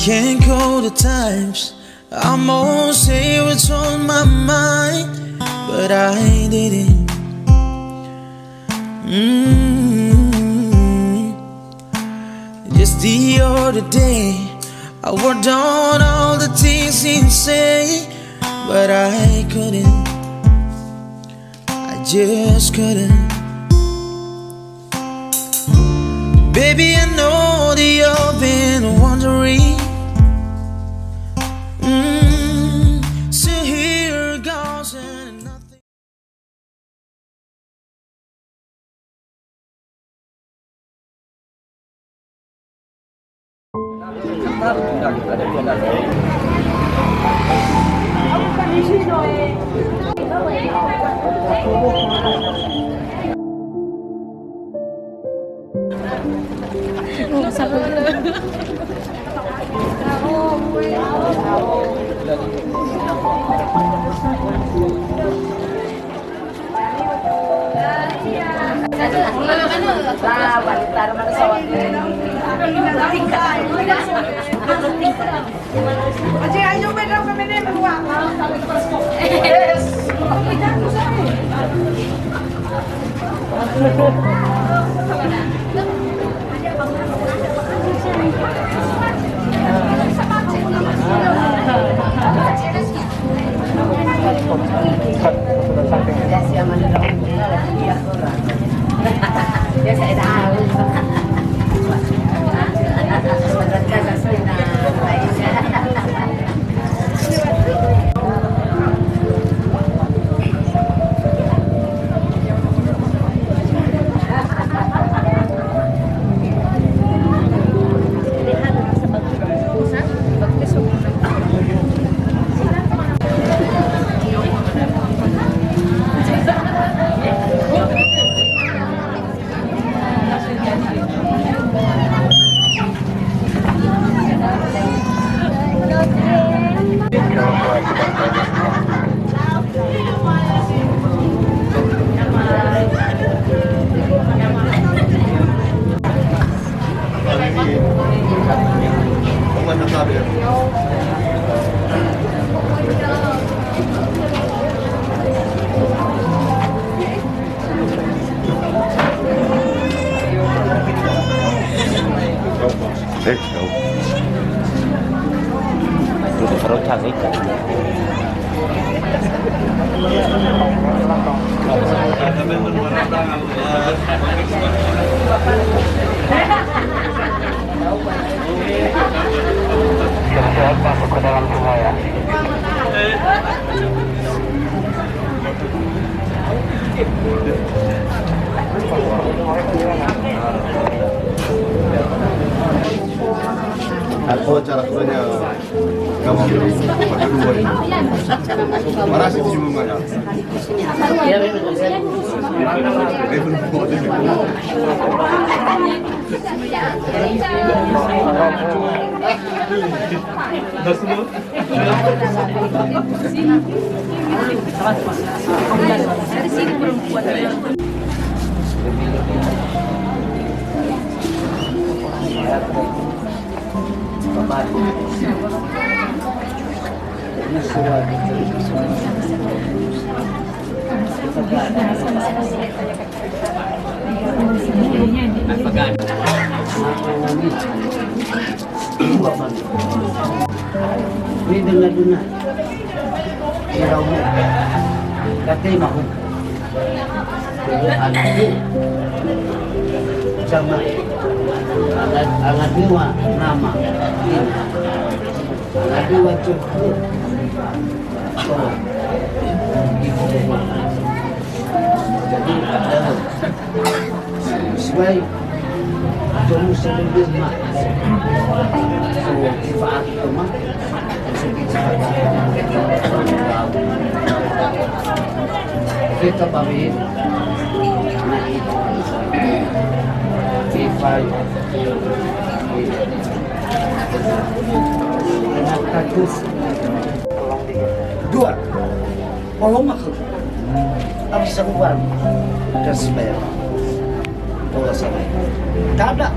can't go the times. I'm gonna say what's on my mind, but I didn't. Just the other day, I worked on all the things he'd say, but I couldn't. I just couldn't. Baby, I know that you've been wondering. So here goes and nothing. Masuk ke dalam semua ya. Aku cara turunnya kamu pakai dua ini. Mana sih cuma mana? Ini dengar-dengar Iramu Katanya mahu Anakku Sama Anak dua nama Anak dua cukup Jadi ada Sesuai Kamu sedang mak So Kifaat itu mak kita pamit na ito K5 nagtagus dua kolom ako ang isang buwan kasper wala sa may kada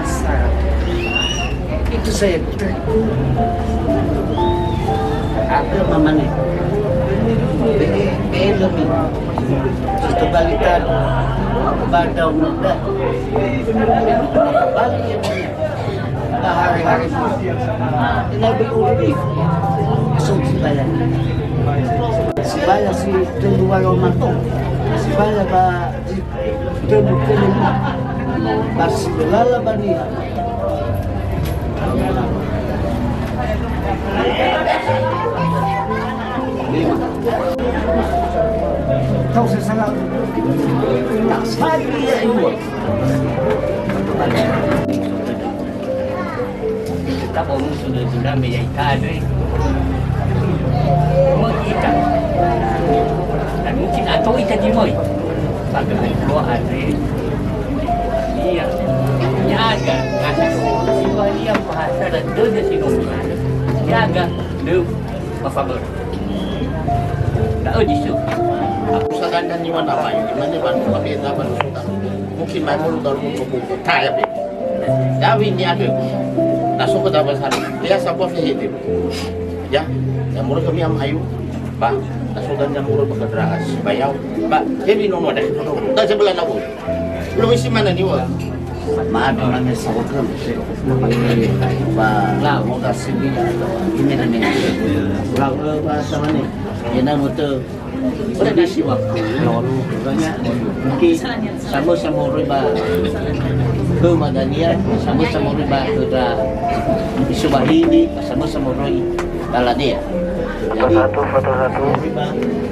asar itu saya ada mamanya belum itu balikan pada muda balik ya hari-hari ini berulbi esok sebaya si kedua romanto sebaya ba terbuka pas belala bani tahu saya salah tak sekali ya ibu Kita bangun sudah menjadi kita dan mungkin atau kita dimoi bagaimana keluar hari iya jaga kasih siwa dia bahasa dan dia sih jaga lu favor tak ujisu usahakan dan nyawa apa ini mana bantu kami zaman mungkin mahu dalam buku kaya be Dawi ni ada nasuk ke dalam sana dia sabah hidup ya yang murah kami am ayu pak nasudan yang murah bekerja bayau pak hebi nono ada dah sebelah nabu belum isi mana ni wah maaf orangnya saudara lah mau kasih dia ini nanti lalu bahasa mana ini mutu prediksi waktu lalu banyak mungkin sama-sama riba ke Madania sama-sama riba ke Subahili sama-sama riba Daladia. Foto satu.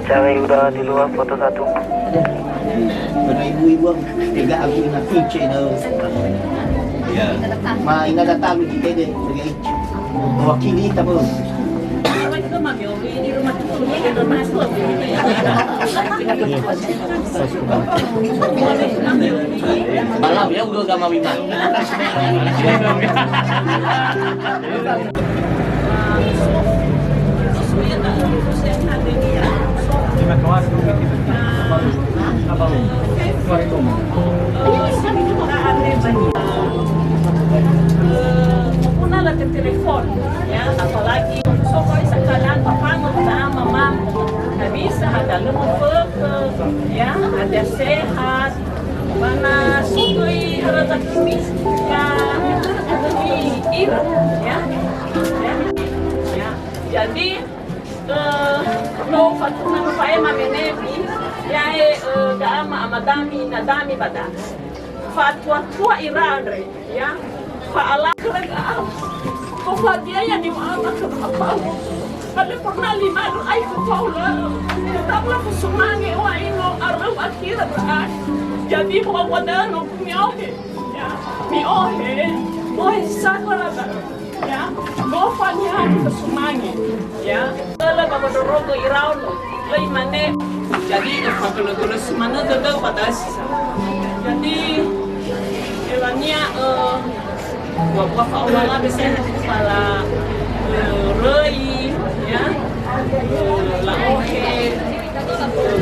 Cewek udah di luar foto satu. Ada ibu-ibu tiga aku ina fice ina. Ya. Ma ina datang kita deh sebagai wakili tahu. Malam ya udah gak mau minta. Punala ke telepon ya apalagi sokoi sakalan papango na mama bisa ada lemah ya ada sehat mana sokoi harata kumis ya demi ira ya jadi no fatuna pae mamenevi ya dama amadami nadami bada fatwa tua irandre ya faala kerja kau dia yang di mana kenapa ada pernah lima ay kepala tambah kesumange wa ino arau akhir berat jadi mau wadano miohe ya miohe sakara ya gofanya kesumange ya kalau bawa dorogo irauno lai mane jadi kalau semana dodol patas jadi elania wabah awalnya biasanya kepala rei ya laohe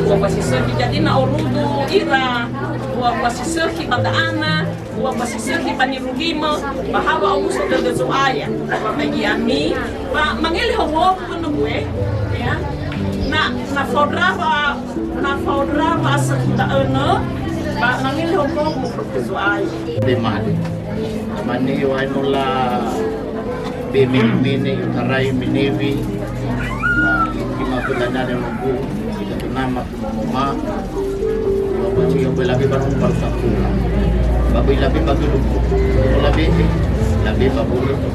wabah sisir jadi na orudu ira wabah sisir pada ana wabah sisir panirugima bahawa aku sudah dezuaya bagi ami mangeli hawo kuno gue ya na faudrava asakta eno mangeli hawo kuno dezuaya demade mani wainola bemini utarai minevi kima pelana dan lumbu kita tunama mama babu yang belabi barang baru satu babu labi bagi lumbu labi babu lumbu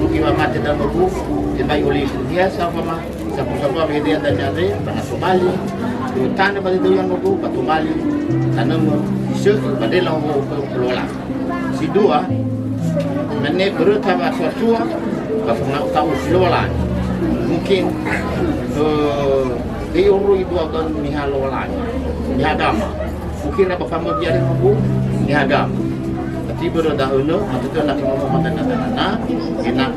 ruki mati dan lumbu dibai oleh dia sama sapu-sapu media dan nyari bana Somali utane bagi tu yang lumbu patumali tanam isu pada lumbu kelola si dua menek berutama suatu bahwa tahu lolan mungkin di umur itu akan mihalolan mihagama mungkin apa kamu jadi mampu mihagama tapi berdahulu atau tu nak ngomong mana enak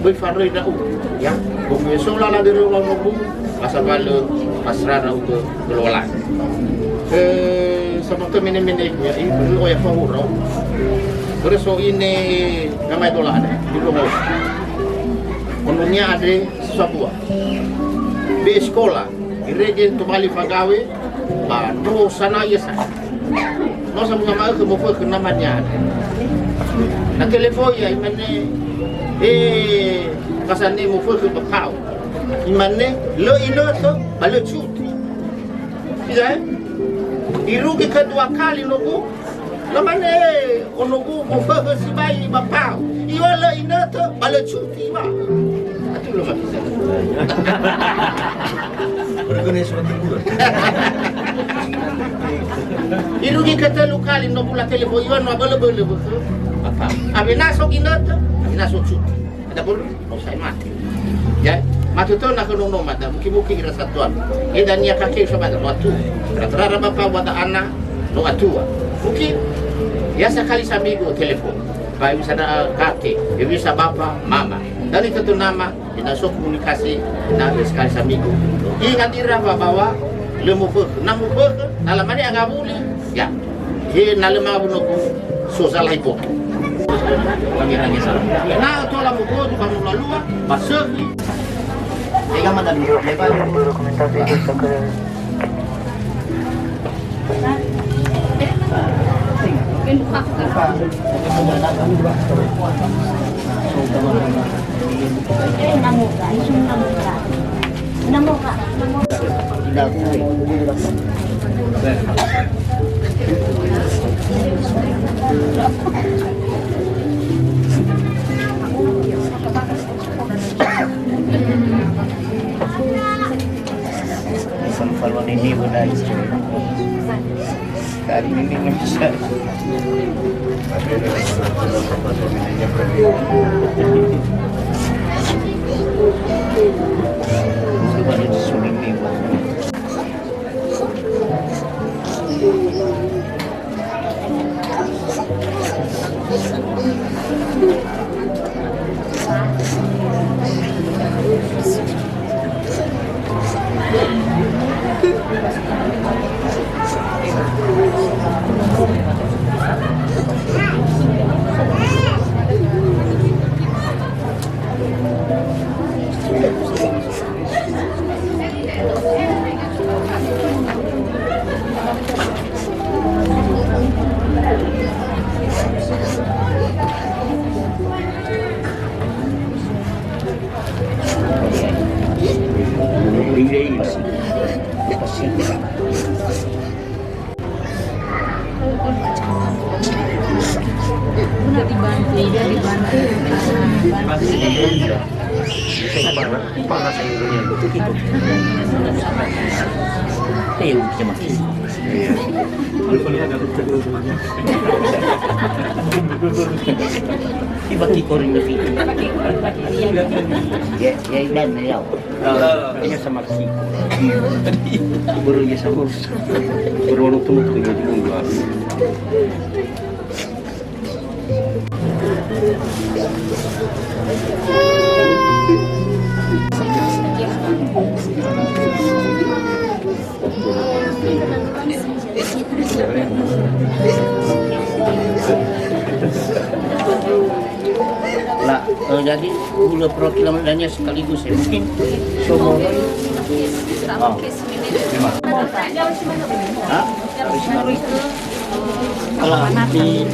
berfaroi dah ya bukan solat dari orang mampu pasal kalau pasrah untuk lolan sama tu mini ya ini perlu yang faham Por eso ini kamay dola ada di rumah. Unungnya ada sesuatu. Di sekolah, gereja itu balik pagawe, no sana ya sana. No sama sama ke mau ke namanya. Na telepon ya imane kasane mau ke bakau. Imane lo inoto balo chuti. Ya? Irugi kedua kali nogu. Lamane onogu mau ke sibai bakau. Iwa lo inoto balo chuti ba. Itu lo mati. Organisasi timur. Irugi ketelu kali no pula telepon iwan no bala-bala betul. Apa? Abi nasok inata, abi nasok cuti. Ada pun mau saya mati. Ya, mati tu nak kena nomad. Mungkin kira satuan. Dan dia kaki sama ada waktu. Rata-rata bapa buat anak no atua. Mungkin ya sekali seminggu telepon. Baik bisa ada kakek, bisa bapa, mama. Dan itu tu nama dinasok komunikasi dan sekali seminggu. Ingat dira bahwa lemu namu dalam mana agak boleh ya he nalema bunuh sosial hipo lagi salah nah tu lamu tu kamu lalu masuk Ega madam lepas Dokumentasi kita ke kalau ini udah kali ini nggak bisa. Ibagi korin na video. Ya ilan na yaw. Kanya sa Mexico. Buru niya sa Murs. Buru ano tumut ko yung mungguan. Lah, jadi gula perwakilannya sekaligus ya mungkin semua. Kalau di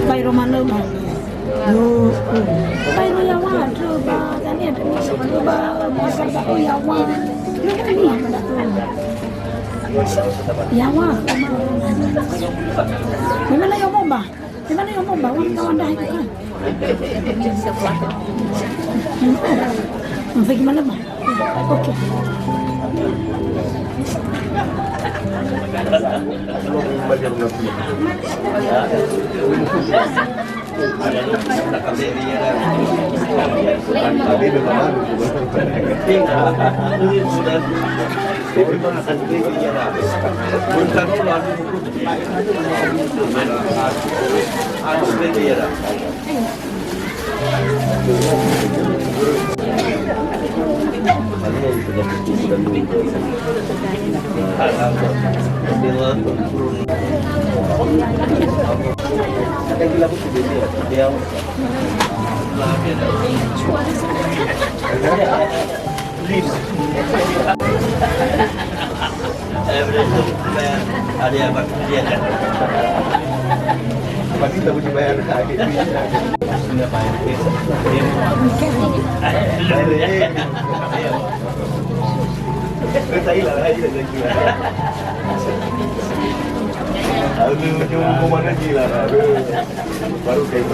Bay Romano ba? Yo, bay no yawa coba, tani ada ni coba masak tak yawa. Ni apa dah tu? Yawa. Di mana yawa ba? Di mana yawa ba? Kawan dah itu kan. Pergi mana ba? Okey. Ada yang dia kan? Pasti tak boleh bayar lagi. Sudah bayar. Kita hilang lagi lagi. Aduh, cuma mana gila. Baru kayak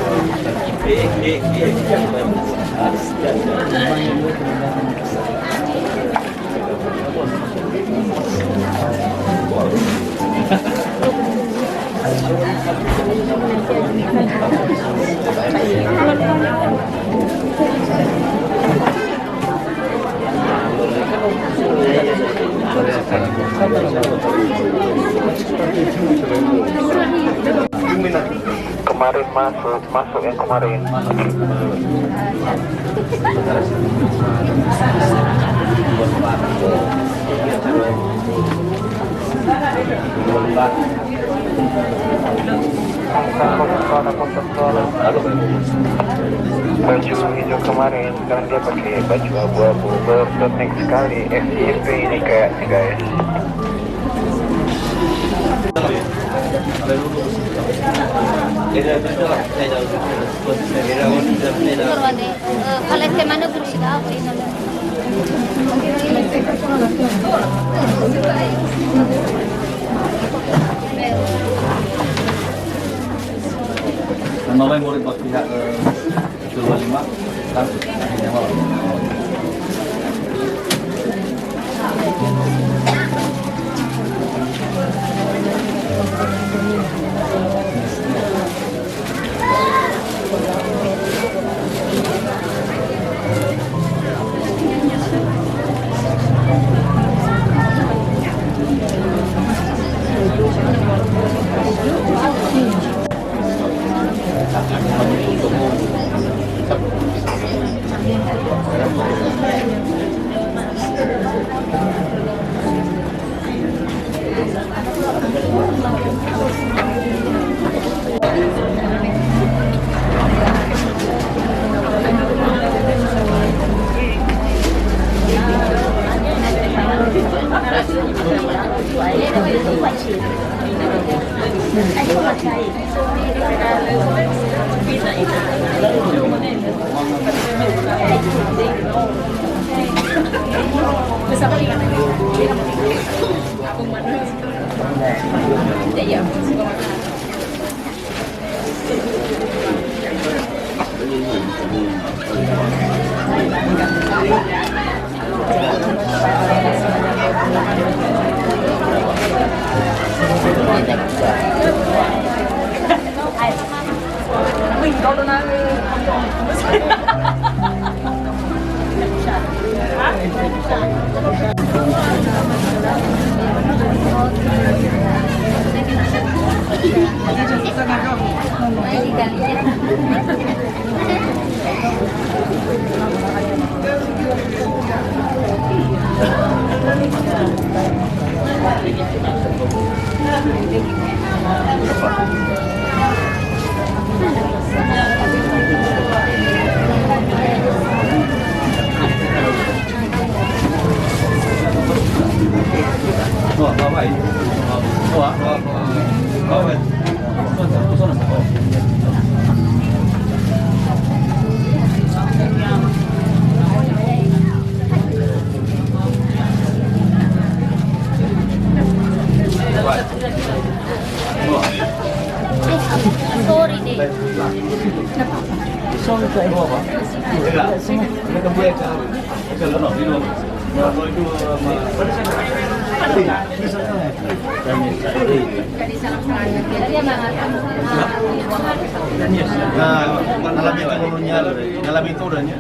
Kemarin masuk yang kemarin. Baju hijau kemarin, sekarang dia pakai baju abu-abu berteknik sekali. FIP ini kayaknya guys. Kalau mana berusaha apa ini? Namanya murid buat pihak 25 kan? Sorry deh. Nalamin turunnya.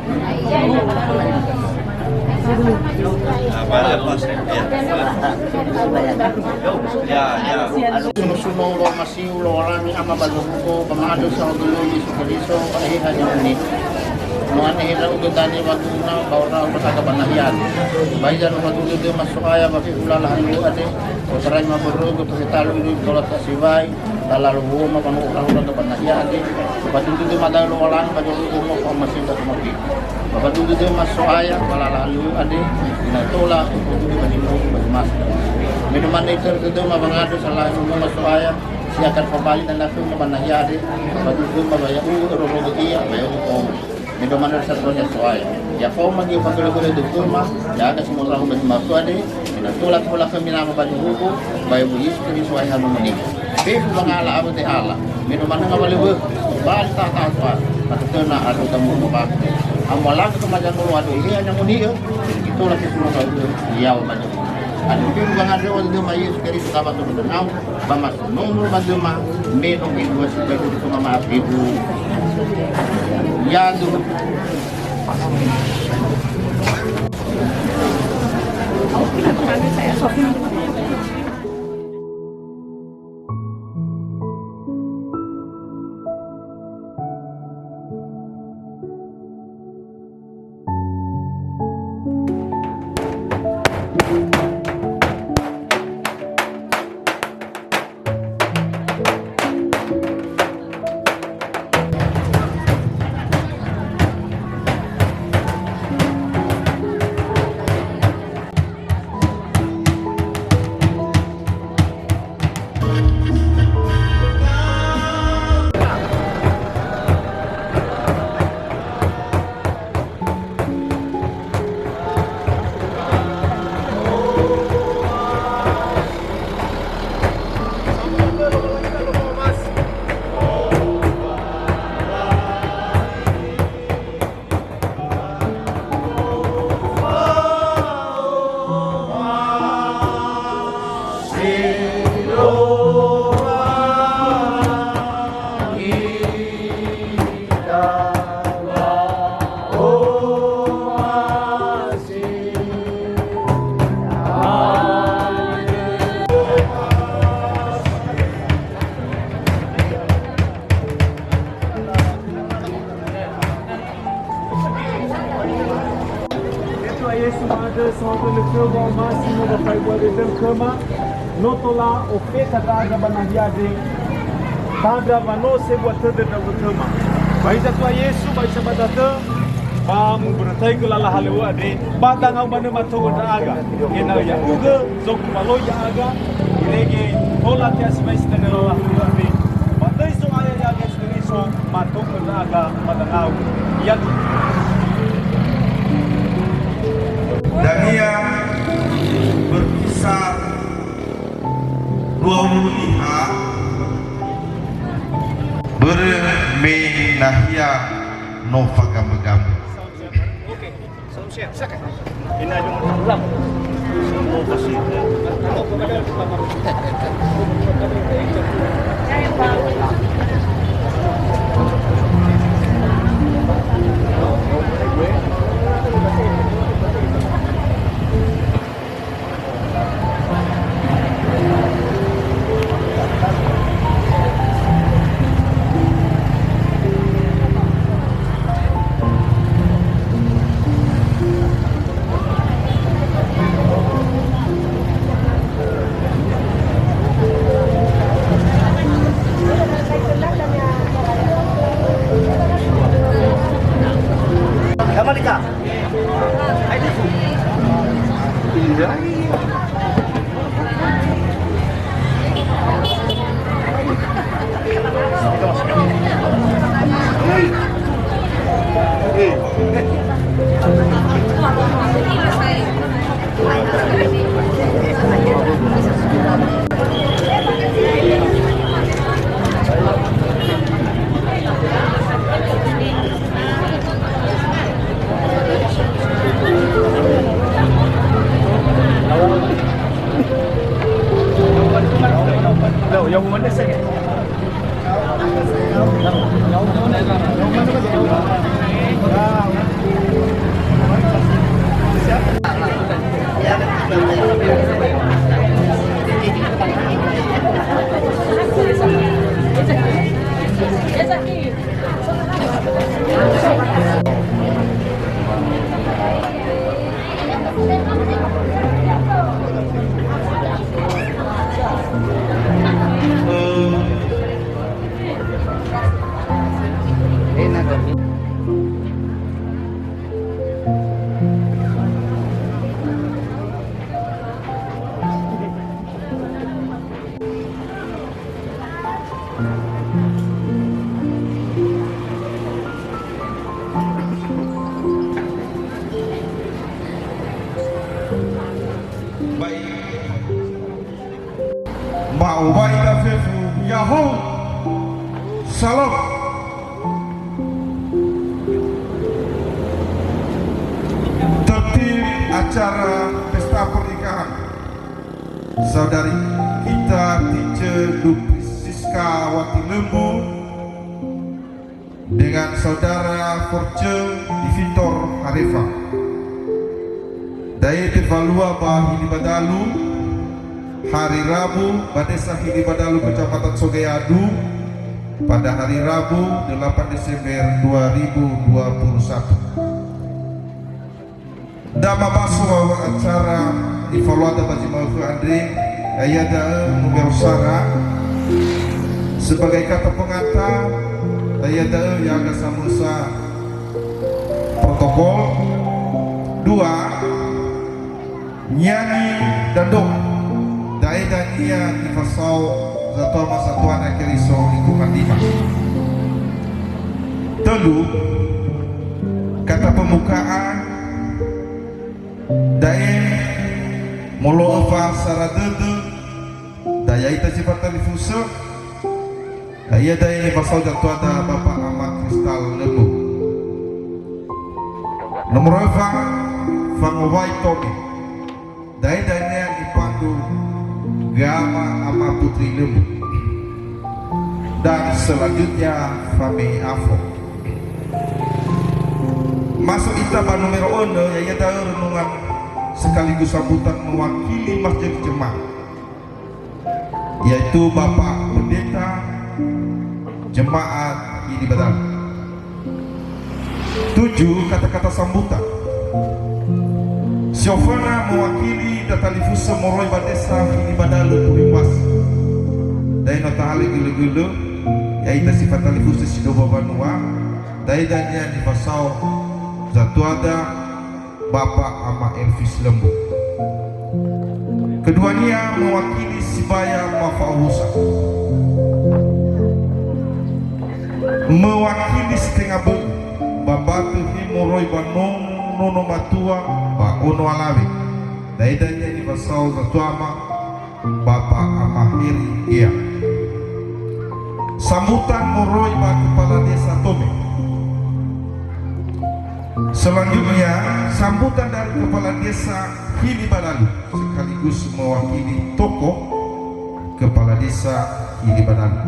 Suno-suno lo masih lo orang ni ama baluko pamado sa dulo ni sukariso ay hanya ni no ane hira ugo tani baguna baura usaga panahian bayar no dulo de masukaya baki ulala halu ade o taray maburo go talo ni tolat kasibay talalu mo panu ulah do panahian ade patutu de madalo orang badulo mo pamasin ta kumaki patutu de masukaya balala halu ade ina tola ugo de manilo mas minuman itu mabangado sa lahat ng masukaya siya akan pabalik na lahat ng manayari patutu mabaya urologo iya bayo ko minuman sa proses suaya ya ko magi patuloy doktor ma ya ka semua orang masukade inatulak wala kami na mabadugo bayo buyis kini suaya hanu mani pero bangala abo de ala minuman nga baliwe basta taswa patutu na ado tamu pa amalang ko majan mo ado iya nya muni ito la kesulo ka iya wa majan ano yung mga rewa de maíz que eles estavam tomando não vamos não maduma menos que duas vezes com uma apibu ya do Notola ofeta daga banahiade tada vanose buatade da utama baisa tua Yesu baisa badata bam bertai kelala halu ade badang au mana mato daga ena ya uga zok malo ya aga ilege tola tia sibais tenela ade batai so aya ya ges so mato daga badang au ya Dania berkisar 25 bermenahia novagam-gam. Oke, salam sehat. Silakan. Ini ada ulang. Semua pasti. Iya. Ma'ubaida fefu Yahoo Salam. Tertib acara pesta pernikahan saudari kita Teacher Luprisiska Wati Lembu dengan saudara Force Divitor Harifa dari Tevalua Bahili Badalu hari Rabu Badesa Hili Badalu Kecamatan Sogayadu pada hari Rabu 8 Desember 2021. Dama baso acara evaluada bagi Maufu Andre ayada numero Sara sebagai kata pengantar ayada Yaga Samusa protokol 2 nyanyi dan doa dai dan ia di fasau Zato Masatuan Akiriso lingkungan 5 telu kata pembukaan dai molo ova saradede daya ita sifat difuso daya daya ini pasal jatuh ada Bapak Ahmad Kristal Lembu nomor ova Fangowai Tobi daya daya yang dipandu Gama ama Putri Lembu dan selanjutnya Fami Afo masuk itaba nomor 1 yaitu renungan sekaligus sambutan mewakili Masjid Jemaah yaitu Bapak Pendeta Jemaat Hili Badalu. 7 kata-kata sambutan Siofana mewakili Datalifusa Moroi Badesa Hili Badalu Tuhimas dari notahali gulu-gulu yaitu sifat Talifusa Sidoba Banua dari danya di Pasau Zatuada Bapak Ama Elvis Lembu. Keduanya mewakili Sibaya Mafausa mewakili setengah bu Babatu Himoroi Banong Nono Matua Ba Ono Alawi daidanya di Pasau Zatuama Bapak Ama Heri Gia. Sambutan Moroi Ba Kepala Desa Tome. Selanjutnya sambutan dari Kepala Desa Hili Badalu sekaligus mewakili tokoh Kepala Desa Hili Badalu.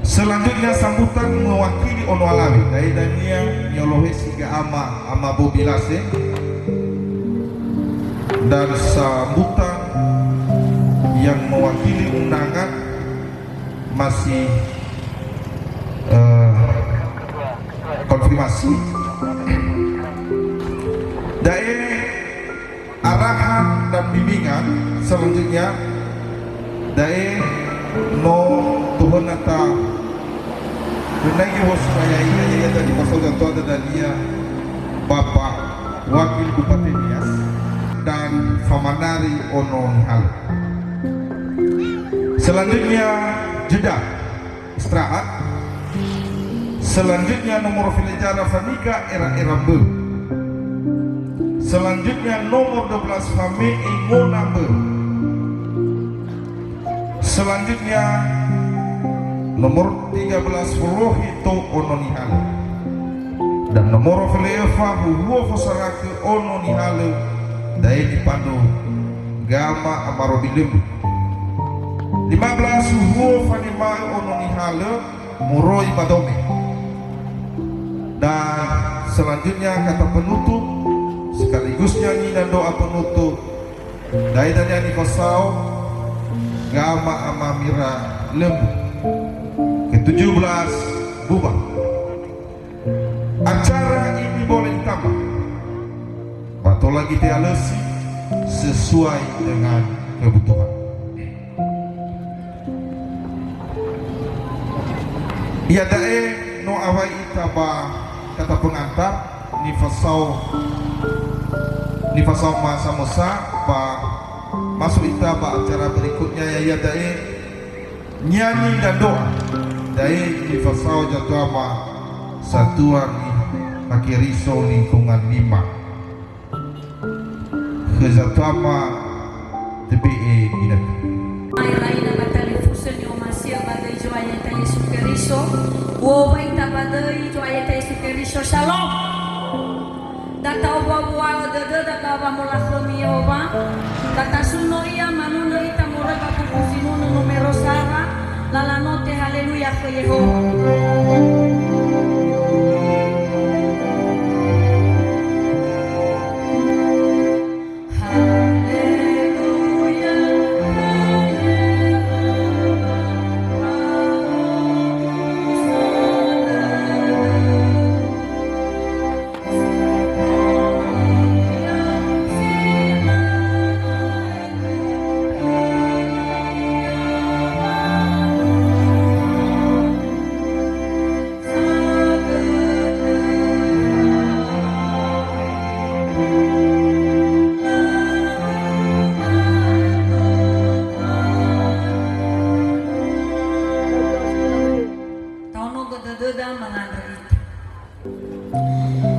Selanjutnya sambutan mewakili Ono Alawi dari Dania Nyolohe Siga Ama Bobilase dan sambutan yang mewakili undangan masih konfirmasi dari arahan dan bimbingan selanjutnya dari no Tuhan Nata menagi wasraya ini ada di pasal jatuh ada dia Bapak Wakil Bupati Nias dan Famanari Ono Nihal. Selanjutnya jeda istirahat. Selanjutnya nomor Filejara Fanika era Be. Selanjutnya nomor 12 Fami Ingo Nambe. Selanjutnya nomor 13 Fulohito Ono Nihale. Dan nomor Fileva Huwo Fosarake Ono Nihale Daya dipandu Gama Amarobi Lembu. 15 Huwo Fanima Ono Nihale Muroi Badome. Dan selanjutnya kata penutup sekaligus nyanyi dan doa penutup dari dan nyanyi Pasau Gama Amamira Lembu. Ke-17 bubar. Acara ini boleh ditambah atau lagi dialasi sesuai dengan kebutuhan. Ia dae no awai itaba kata pengantar nifasau masa musa ba masuk itaba acara berikutnya ya dae nyanyi dan doa dae nifasau jatuama satuan Makiriso lingkungan 5 ke jatuama TPE Keriso, Wawai Tabadai, Joayat Yesu Keriso, Shalom. Data oba dada data oba mulakhlumi oba, data suno ia manuno ita mura kapukusinu numero sara, lalanote haleluya ke Yehova.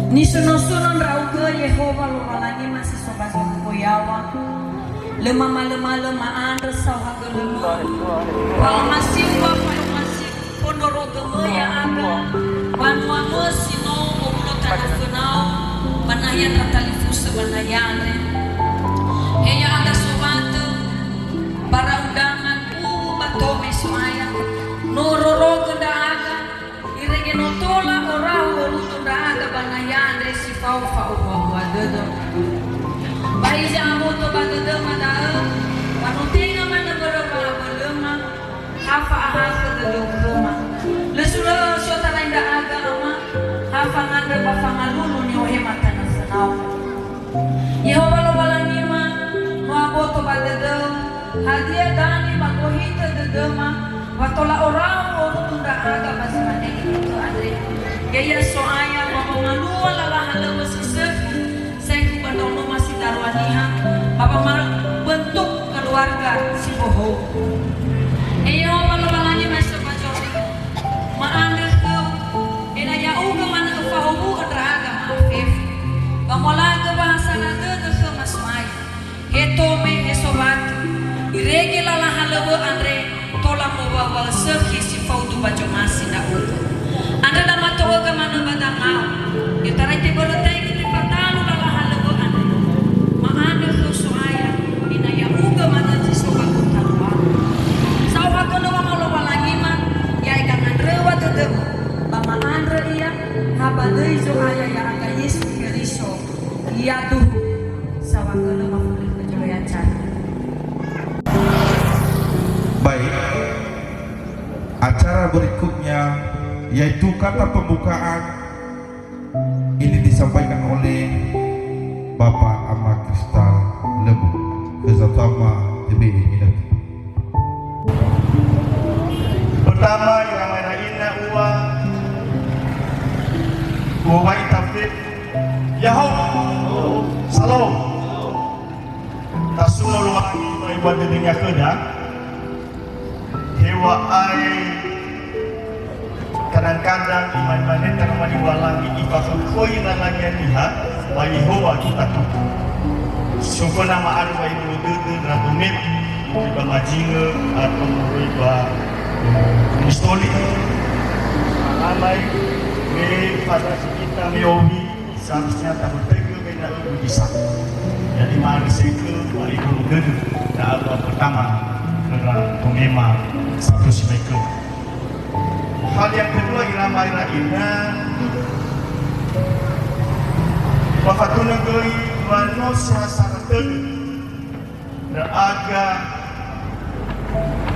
Nisuno-sunon rauga Yehova lumalagi masih sobat koyawa lemah-lemah resau haga lemah kalau masih pondoro gemaya aga banua mesino ngobrol tanah kenal banayan ratalifusa banayan heya ada sobat para undangan bato mesmaya nororo genda aga irege notola orang urutun aga banayan resi fau wa dedo bai jamu to badede mada panutinga mana berapa belema hafa ke deloma lesula sota lainda aga ama hafa ngande bafangalulu ni ohemata nasanau Yehova lo balangima no aboto badede hadia dani bagohita dedema watola orang urutun aga basmane itu andre Yaya soaya mama malua lala hala masisir saya kubandono masih darwaniha bapa bentuk keluarga si boho iyo malalanya masih bajori maandar ke enaya uga mana fahumu adraga maafif bamolaga bahasa nade ke masmai hetome hesobat irege lala hala andre tola moba sekhi si faudu bajo masih na uga anda nama tahu ke mana badangau kita rajin berdetik kita patanu lala halabu anda maana khusuaya inaya uga mana jisoba kutarwa sawa kono wamalo walangima ya ikan andrewa dedem bama andre iya habadei zoaya ya aga Yesu Keriso iya tuh sawa kono mafulih kejoya cari. Baik, acara berikutnya yaitu kata pembukaan ini disampaikan oleh Bapak Ahmad Kristal Lebu Kezatama TBI Minat. Pertama yang mana inna uwa Wawai Tafid Yahoo Salam Tasuno luangi Ibu dunia kena Hewa ai kadang-kadang iman-iman tangan diwalangi ibakul koi nalangnya lihat wa Yehova kita tuh syukur nama anu wa ibu dede ratumit iba majinge atau iba mistoli alamai me pada kita meobi seharusnya tak bertega beda ibu bisa jadi mari seke wa ibu dede dan apa pertama kerana pemema satu si mereka. Hal yang kedua irama ina wafatun negeri manusia sangat beraga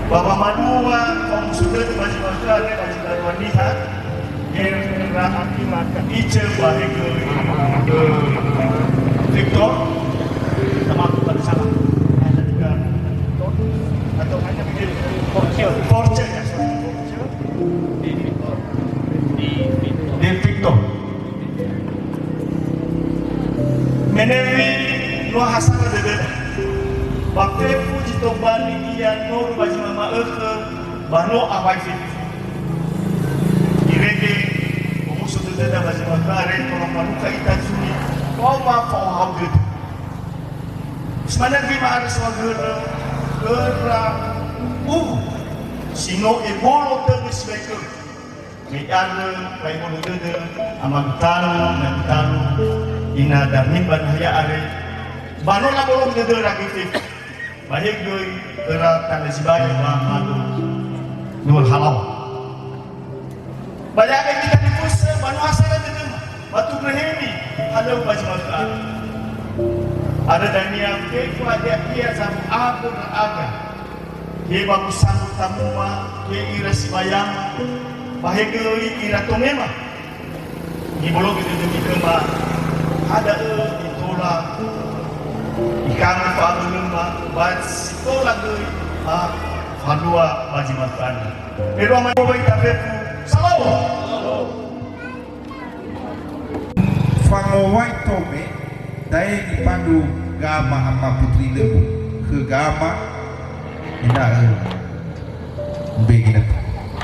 bahwa manua kaum sudah baju masyarakat baju wanita era akibat ice bahaya Victor termasuk pada sana ada juga atau hanya begini Porsche ya di Victor menewi no hasana dede waktu puji tobani iya nur baju mama bano awai fit irege umusu dede baju makare tolong manuka ita suni kau ma kau hawged semangat bima ada swagera gera sino ebolo tenis baker Meyar, Pai Mulududu, Amagtaru, Nagtaru, Ina Darmin Banhaya Are, Banola Bolong Dudu Ragitif, Bahik Dui, Erat Tanda Sibaya, Madu, Nur Halau. Banyak yang kita dipusa, Banu Asara Dudu, Batu Brahimi, Halau Baji Makan. Ada Daniel, Keku Adia Kia, Sabu Abu Aga, Ke Bagus Sabu Tamua, Ke Ira Sibayang, Bahagi Ira Tomema, Di Bolong itu demi Kema, ada itulah, Ikan Fahadu Lema, Bat Sitola Gui, Fadua Baji Makan. Pero Amai Bobai Tapepu, Salamu. Fangowai Tome, Dai dipandu Gama ama putri lembu ke Gama, tidak begini.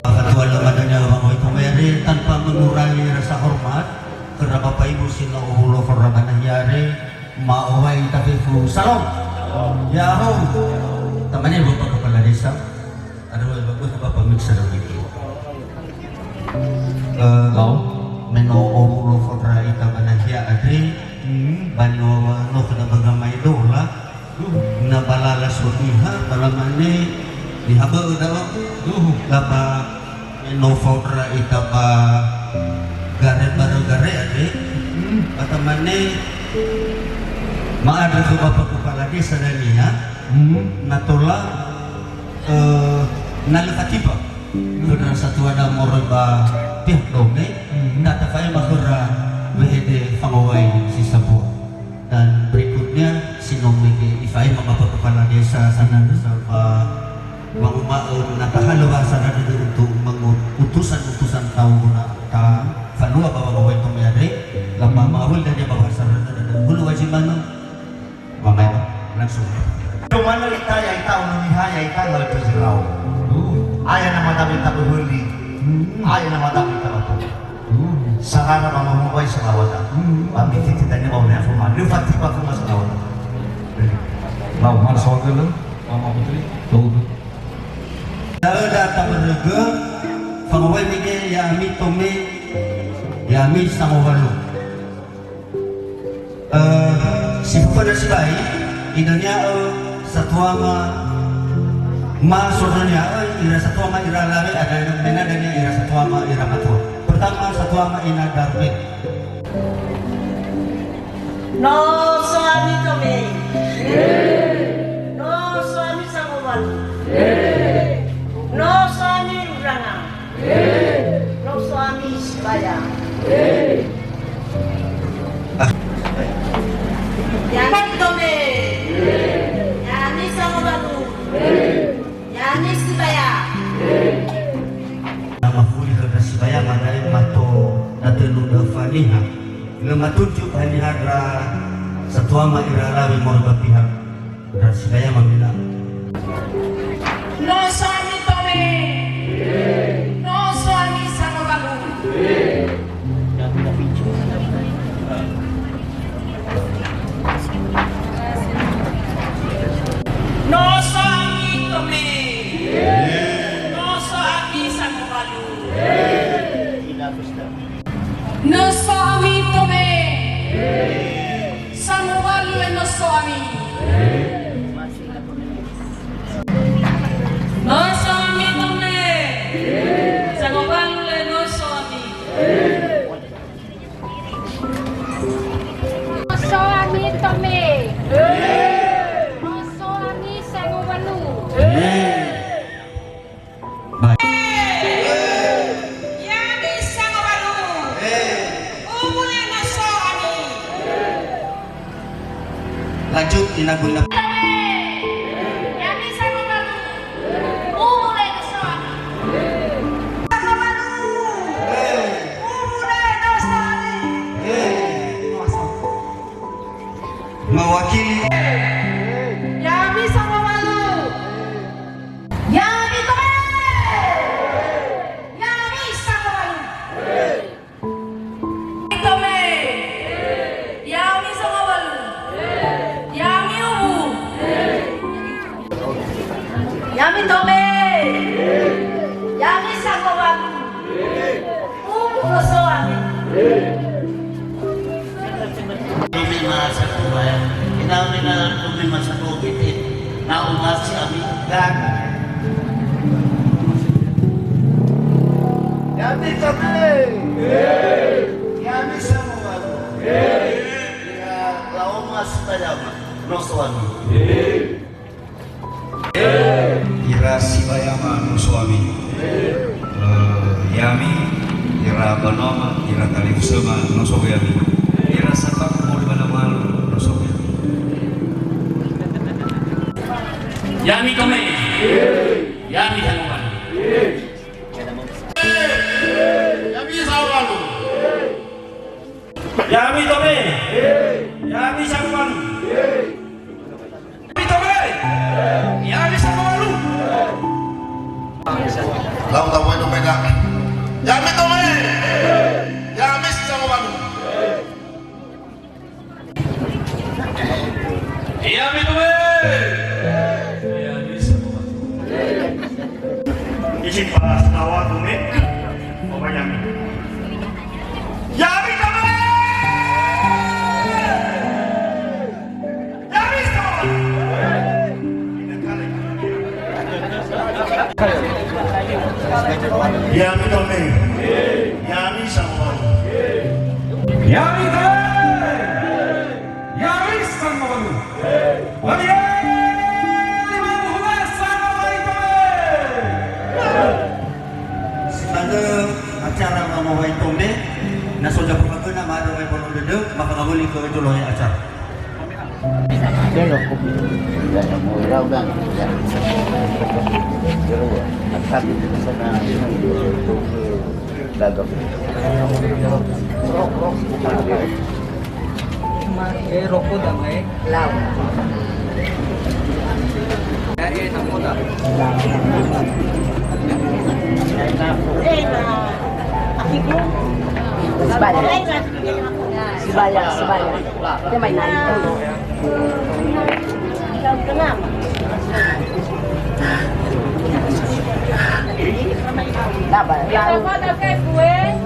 Ketua lemadanya Fangowai Tome tanpa mengurangi rasa hormat kepada Bapak Ibu Sinohulo Forrabanah Yare, Maowai Tapefu Salam. Ya ho, temannya Bapak Kepala Desa, ada Bapak Mixer gitu. Menohulo Forrabanah Yare. Bano no kena bagamay dola na balala suriha balamane dihaba daw laba no fodra itaba gare baru gare ade atamane maada ko Bapak Kepala Desa dania natola nalakatiba kena satu ada morba pihak dome nata fay makura Wehede Fangowai Sisabo. Dan berikutnya sinomiki ifai Bapak Kepala Desa sana bersama mengumaun nakahalawa sana untuk utusan-utusan tahu guna ta fanua Bapak Kepala Tomyade lama mawul dan dia bawa sana bulu wajib mana mamai langsung mana kita yang tahu nihaya kita nggak terserau ayah nama tapi tak berhenti ayah nama tapi tak apa Sahara mama mawai selawatan, kami titanya mau nafsu mandi, fatih pakai mas selawatan. Mau mana soal dulu, Mama Putri, tahu tu. Datang berlega, Fangowai mige ya ami tome, ya ami samovalu. Si pada si bayi, idenya satuama masuknya ira satuama ira lawe ada yang bena dan ira satuama ira matua. Pertama satu ama ina Darwin. No suami kami. No suami Samoval. No suami Ruranga. No suami Sibaya. Yani kami. Yani Samovalu. Yani Sibaya. Nama furi kerja Sibaya madai mato datelu dafaniha ngematunjuk hanihara satua ma iralawi morba pihak dan Sibaya mamina no suami tome no suami Samovalu no suami tome no suami tome Samovalu e no suami no suami tome Samovalu e no suami no suami tome no suami Samovalu lanjut inaguin Yani Samovalu umure no suami Samovalu umure no suami mewakili Yani Samovalu Yani tome Yani Samovalu tome Yani Samovalu Yami umu Yami tome Yami Samovalu Ina tumi masako bitin na umasi ami gan. Yami kami. Yami sama. Ya laumas padama. Noswami. Ira sibayama noswami. Yami ira banoma ira talifusema nosoyami. Ira satak mo banamalu nosoyami. Yami kami. Yami Hangwan. Yami Sawalu. Yami kami. Yami Hangwan. Yami kami. Yami Sawalu. Lau tahu itu beda. Yami kami. Yami Sawalu. Yami kami. Izin para sekawan tumit, Bapak Yami. Yami kami. Yami sekawan. Yami kami. Yami sekawan. Yami kami. Yami sekawan. Pada acara mamawai tombe na sudah pernah nama ada mai bono dede maka ngawali ke itu loh acara. Kalau kopi ya mau raudan ya. Jero akan di sana itu dagang. Rokok. Rokok dah mai. Lau. Ya kamu dah. Sebaya. Dia main nari. Kenapa?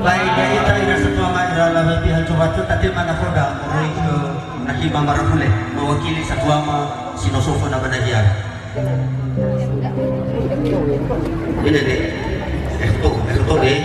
Baik dari tadi nasa tua madra lalu pihak coba tu tadi mana koda orang itu nanti bambara boleh mewakili satu ama sinosofo na badahian. Ini deh, itu deh.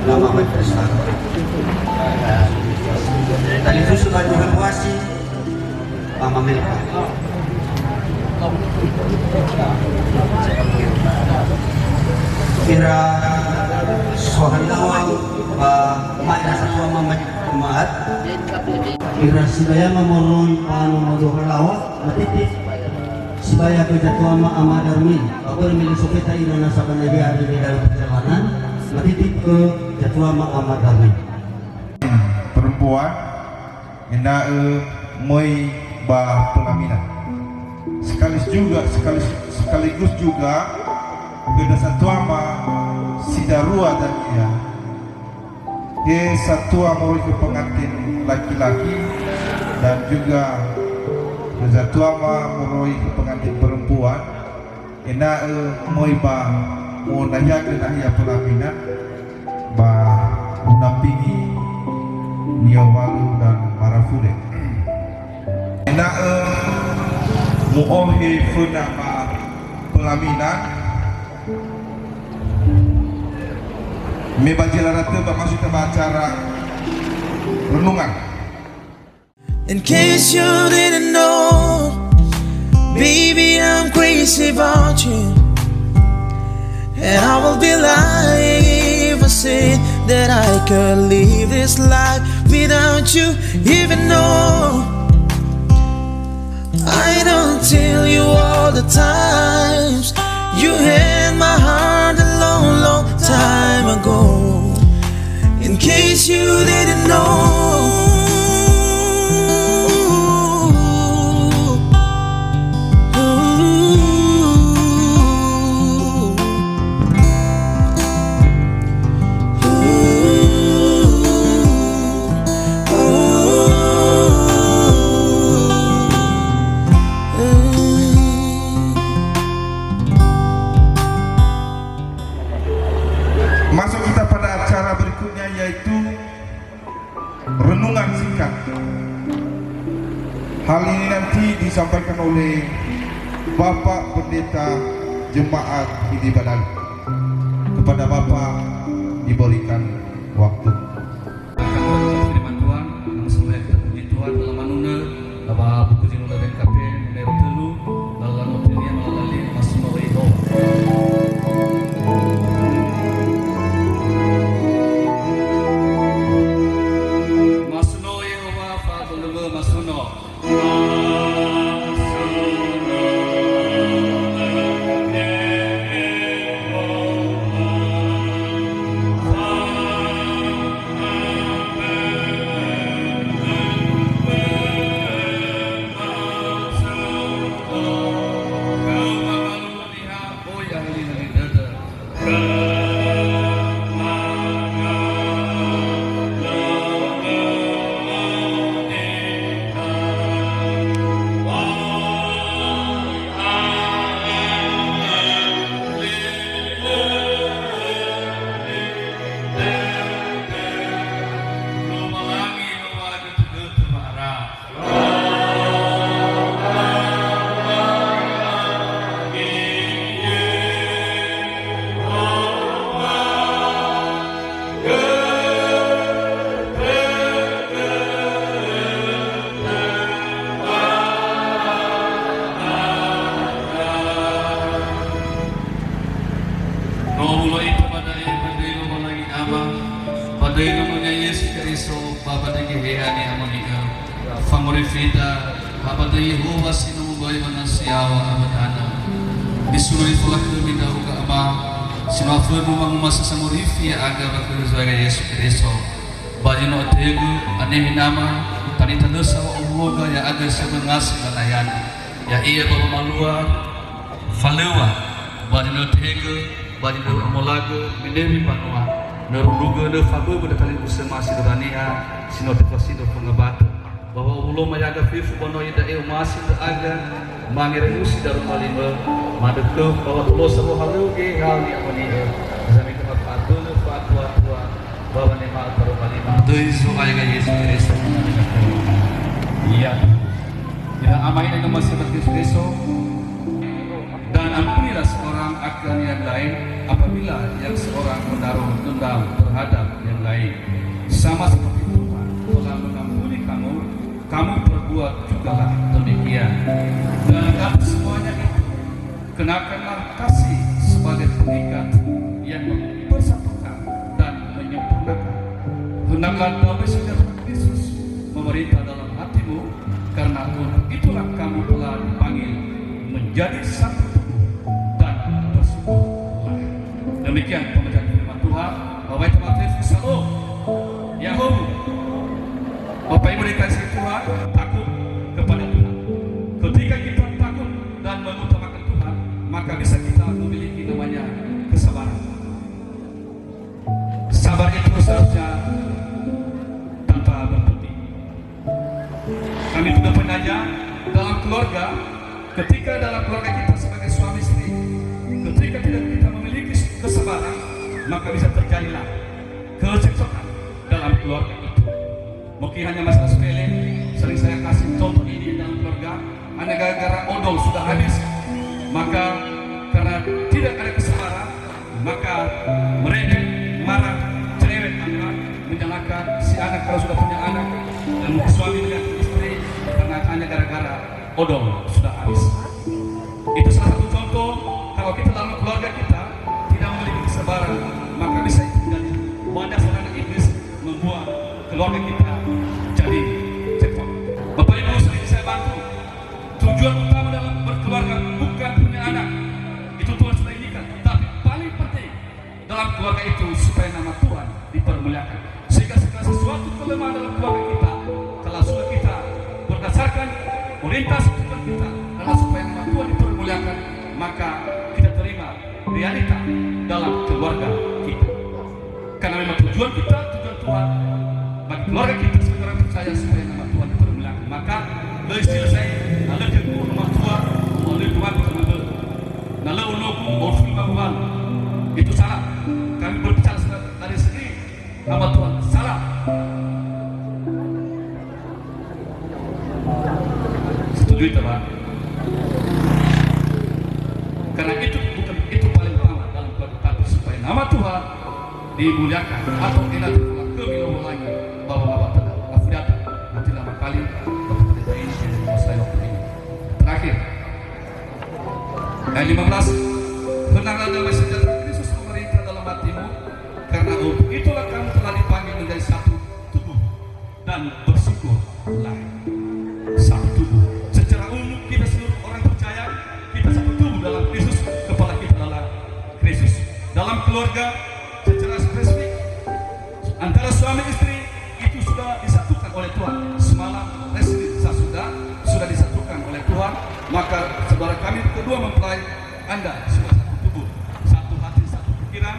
Nama besar. Tadi itu sudah dievaluasi, Mama Melka. Kira soal lawang, mana satu mama jemaat. Kira sebaya memorong panu modoh lawak, matitik. Sebaya kejatuhan ama darmin. Aku memilih sopeta ina nasaban lagi ada di dalam perjalanan. Matitik ke jatuhan ama darmin. Perempuan ina moi bah pelaminan. Sekaligus juga beda satu ama sidarua dan ia. Dia satu ama ke pengantin laki-laki dan juga satu ama moroi ke pengantin perempuan. Ina moi bah mau nanya ke ia pelaminan bah unampingi Niowalu dan Marafude. Ina muohi funama pelaminan me bajilarate masuk ke acara renungan. In case you didn't know, baby, I'm crazy about you, and I will be lying if I say that I could live this life without you, even though I don't tell you all the times you had my heart a long, long time ago. In case you didn't know. Masuk kita pada acara berikutnya, yaitu renungan singkat. Hal ini nanti disampaikan oleh Bapak Pendeta Jemaat Idi Badali. Kepada Bapak diberikan waktu. Firman Tuhan, nama semula kita puji Tuhan dalam manuna, dalam buku jinula dan kape, meneru telu, dalam otelia melalui masuk itu. Masuno Yehova, Father Masuno. Padai namanya Yesus Kristus, Bapa dari Hehani Amanika, Famorifita, Bapa dari Yehova Sinu Bagaimana Siawa Abadana, disuruh itulah kita uga Aba, Sinu Afur Rumah Masa Samorifi Aga Bakar Zaga Yesus Kristus, Bajino Tegu, Aneh Nama, Tanita Dosa Umoga ya Aga Sebengas Banayana, ya Ia Bapa Malua, Falewa, Bajino Tegu, Bajino Molago, Minevi Panua. Naruduga de fabu berdatang bersama sidurania sinotivasi do pengebatu bahwa ulo mayaga fifu bono ida eu masih aga mangirenusi dalam malima madekeu bahwa ulo sabo haluge hal di amani zami ke fatwa fatwa tua bahwa ne mal baru malima tuizu ayaga Yesus Kristus iya tidak amai dengan masih Kristus dan ampunilah seorang akan yang lain apabila yang seorang menaruh dendam terhadap yang lain, sama seperti Tuhan telah mengampuni kamu, kamu berbuat jugalah demikian. Dan atas semuanya itu, kenakanlah kasih sebagai pengikat yang mempersatukan dan menyempurnakan. Hendaklah damai sejahtera Kristus memerintah dalam hatimu, karena untuk itulah kamu telah dipanggil menjadi satu dan bersekutu. Demikian pembacaan firman Tuhan. Bapak Ibu Majelis Shalom, Yahoo. Bapak Ibu dikasih Tuhan, takut kepada Tuhan. Ketika kita takut dan mengutamakan Tuhan, maka bisa kita memiliki namanya kesabaran. Sabar itu seharusnya tanpa berhenti. Kami juga penanya dalam keluarga, ketika dalam keluarga kita sebagai suami istri, ketika tidak kita memiliki kesabaran, maka bisa terjadilah kecekcokan dalam keluarga itu. Mungkin hanya masalah sepele, sering saya kasih contoh ini dalam keluarga, hanya gara-gara odol sudah habis, maka karena tidak ada kesabaran, maka mereka marah, cerewet anak, menyalahkan si anak kalau sudah punya anak, dan suami dengan istri karena hanya gara-gara odol sudah habis. Itu salah satu contoh. Kalau kita dalam keluarga kita tidak memiliki kesabaran, maka bisa itu menjadi wadah sarana iblis membuat keluarga kita jadi cekcok. Bapak Ibu sering saya bantu. Tujuan utama dalam berkeluarga bukan punya anak, itu Tuhan sudah indikan, tapi dalam keluarga itu supaya nama Tuhan dipermuliakan. Sehingga segala sesuatu kelemahan dalam keluarga kita, kalau sudah kita berdasarkan orientasi Tuhan kita adalah supaya nama Tuhan dipermuliakan, maka kita terima realita dalam keluarga kita. Karena memang tujuan kita, tujuan Tuhan bagi keluarga kita sebagai orang percaya supaya nama Tuhan dipermuliakan. Maka dari selesai, ada jemput nama Tuhan, oleh Tuhan terlalu, nalar unoku, orful mabuhan, itu salah. Kami berbicara dari segi nama Tuhan salah. Setuju itu, Pak? Karena itu bukan itu paling utama dalam keluarga, supaya nama Tuhan dimuliakan atau enak kemilau lagi bawa-bawa tenang afidata nanti lama kali bapak pendeta ini yang menguasai waktu ini. Terakhir ayat 15, henanglah damai sejahtera Kristus memerintah dalam hatimu, karena untuk itulah kamu telah dipanggil menjadi satu tubuh dan bersyukurlah. Satu tubuh secara umum kita seluruh orang percaya kita satu tubuh dalam Kristus, kepala kita adalah Kristus. Dalam keluarga secara spesifik antara suami istri itu sudah disatukan oleh Tuhan. Semalam resmi sudah disatukan oleh Tuhan. Maka saudara kami kedua mempelai, Anda sudah satu tubuh, satu hati, satu pikiran,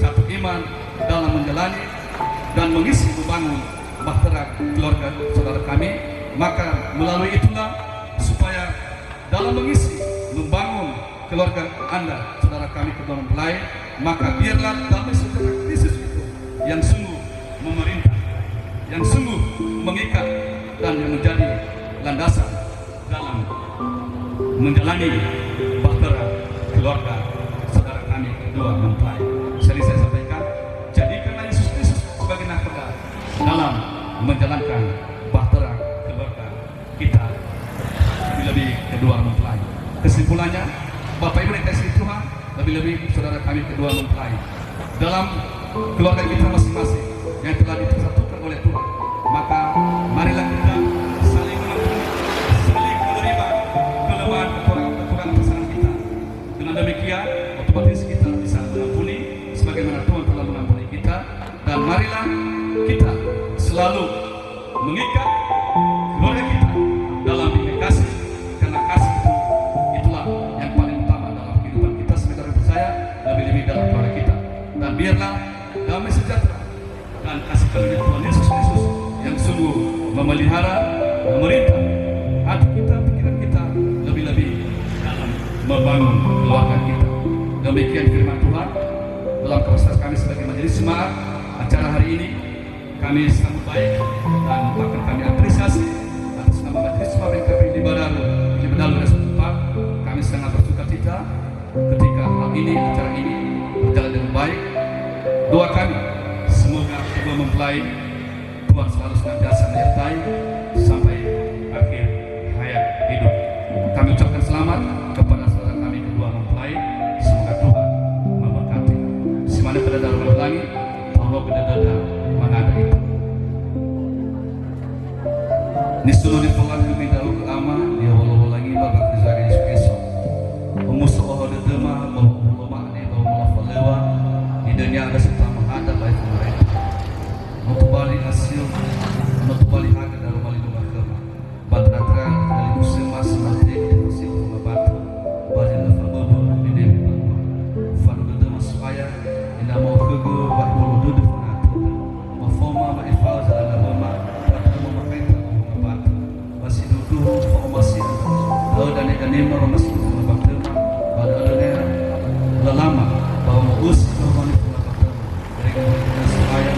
satu iman dalam menjalani dan mengisi membangun bahtera keluarga saudara kami. Maka melalui itulah supaya dalam mengisi membangun keluarga Anda saudara kami kedua mempelai, maka biarlah damai sejahtera Kristus itu yang sungguh memerintah, yang sungguh mengikat dan yang menjadi landasan dalam menjalani bahtera keluarga saudara kami kedua mempelai. Sering saya sampaikan, jadikanlah Yesus Kristus sebagai nahkoda dalam menjalankan bahtera keluarga kita, lebih kedua mempelai. Kesimpulannya, Bapak Ibu yang dikasihi Tuhan, lebih-lebih saudara kami kedua mempelai dalam keluarga kita masing-masing yang telah disatukan oleh Tuhan, maka marilah kita saling mengampuni, saling menerima kelemahan kekurangan pasangan kita. Dengan demikian otomatis kita bisa mengampuni sebagaimana Tuhan telah mengampuni kita. Dan marilah kita selalu mengikat keluarga kita dalam kasih, karena kasih itulah yang paling utama dalam kehidupan kita sebagai orang percaya, lebih-lebih dalam keluarga kita. Dan biarlah damai sejahtera dan kasih karunia Tuhan Yesus Kristus yang sungguh memelihara, memerintah hati kita, pikiran kita, lebih-lebih dalam membangun keluarga kita. Demikian firman Tuhan dalam kapasitas kami sebagai majelis jemaat. Acara hari ini kami sambut baik dan akan kami apresiasi atas nama majelis jemaat PKP di Bedalu Desa Tempat. Kami sangat bersuka cita ketika hal ini, acara ini berjalan dengan baik. Doa kami semoga kedua mempelai Tuhan selalu senantiasa menyertai sampai akhir hayat hidup. Kami ucapkan selamat kepada saudara kami kedua mempelai. Semoga Tuhan memberkati. Semana pada dalam langit, Allah beda-beda mengada itu. Nisulu di pelan lebih dahulu ama dia walau lagi bagai kejari Yesus Kristus. Pemusuh Allah dedema bawa makni bawa melafalewa di dunia ada serta menghadap baik mereka. Untuk balik hasil, untuk balik harga dalam balik rumah kema. Badratra dari musim masih mati di musim rumah batu. Balik lepas bubur di dewi bangwa. Fanu dedema supaya tidak mau kege baik bulu duduk menatu. Mafoma baik fauza ala mama. Pada memakai rumah batu. Masih duduk masih lalu dan ikan nema masih rumah batu. Pada adanya lelama bahwa mengus rumah batu. Mereka berkata supaya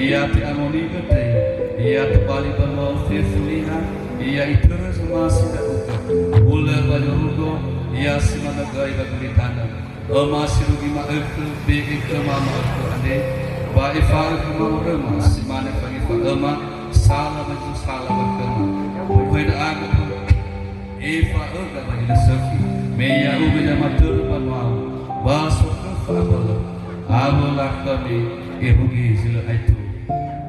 dia tiaroni gede, dia terbalik berlalu fifliha, dia itu masih tak ular baju rugo, dia semana gaya bagi tanah, masih rugi maafku, biik mama aku ade, baifal mama remas, semana bagi mama sala baju sala bakama Koi da aga Eva aga baju leserki Meya uga jama turban mau Baso kefa abala Abala kami Irugi sila aitu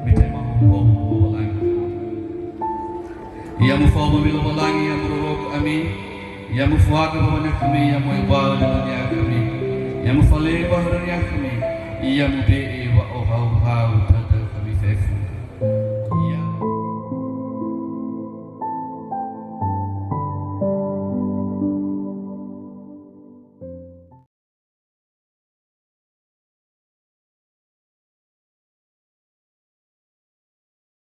Mitai mahu balangi Ia mufawa bila balangi Ia mururok amin Ia mufawaga bawana kami Ia muibal dunia kami Ia mufale bahurnya kami Ia mube'i wa ohau hau